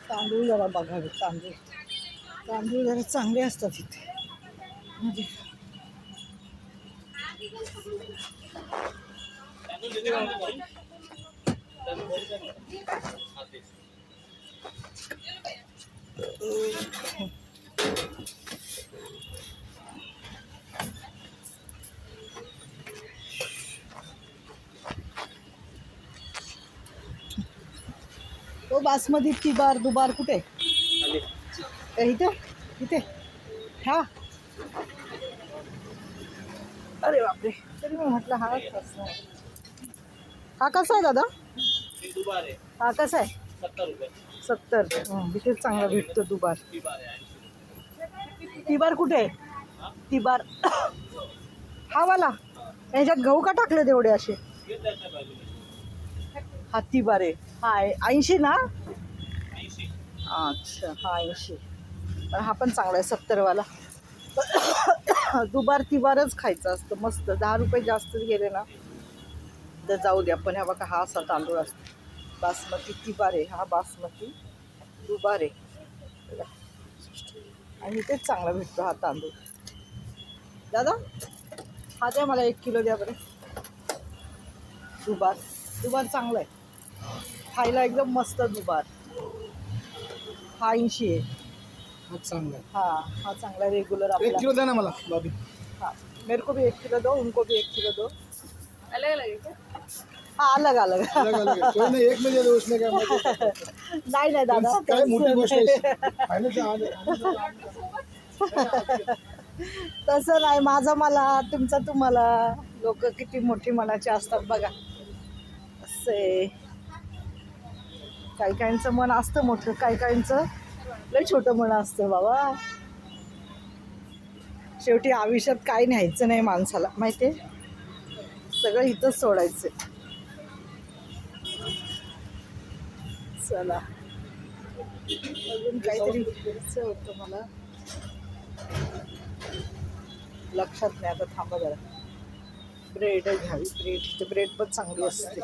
तांदूळ जरा बघावे. तांदूळ तांदूळ जरा चांगले असतात इथे म्हणजे. तो बासमती तिबार दुबार कुठे इथे इथे हा. अरे बापरे, तरी मी म्हटलं हा कसा आहे. हा कसा आहे दादा? हा कसा आहे? 70. इथे चांगला भेटतो दुबार. तिबार कुठे आहे? तिबार हा वाला. ह्याच्यात गहू का टाकले तेवढे असे? हा तिबार आहे. हा 80 ना? अच्छा हा 80. पण हा पण चांगला आहे 70 वाला. दुबार तिबारच खायचं असतं मस्त. 10 रुपये जास्त गेले ना तर जाऊ द्या. पण ह्या बघा हा असा तांदूळ असतो. बासमती तिबार आहे हा. बासमती दुबार आहे आणि तेच चांगला भेटतो हा तांदूळ. दादा हा द्या मला 1 किलो द्या बरं. दुबार दुबार चांगला आहे खायला एकदम मस्त. दुबार हा 80 आहे. हा चांगला. हाँ हाँ चांगला रेगुलर आपला. 1 किलो देना मला भाभी. हाँ मेरे को भी 1 किलो दो, उनको भी 1 किलो दो. अलग अलग है क्या? हाँ अलग अलग. अलग अलग है. कोई नहीं, एक में दे दो, उसमें क्या नाही नाही दादा काय मोठी गोष्ट आहे. तसं नाही. माझं मला, तुमचं तुम्हाला. लोक किती मोठी मनाचे असतात बघा. असे काही काहींचं मन असतं मोठं, काही काहींचं लय छोटं मन असतं बाबा. शेवटी आयुष्यात काही न्यायचं नाही माणसाला माहितीये. सगळं इथंच सोडायचं. चला अजून काहीतरी घ्यायचं होतं मला, लक्षात नाही आता. थांबा जरा. ब्रेड घ्यावी. ब्रेड पण चांगली असते.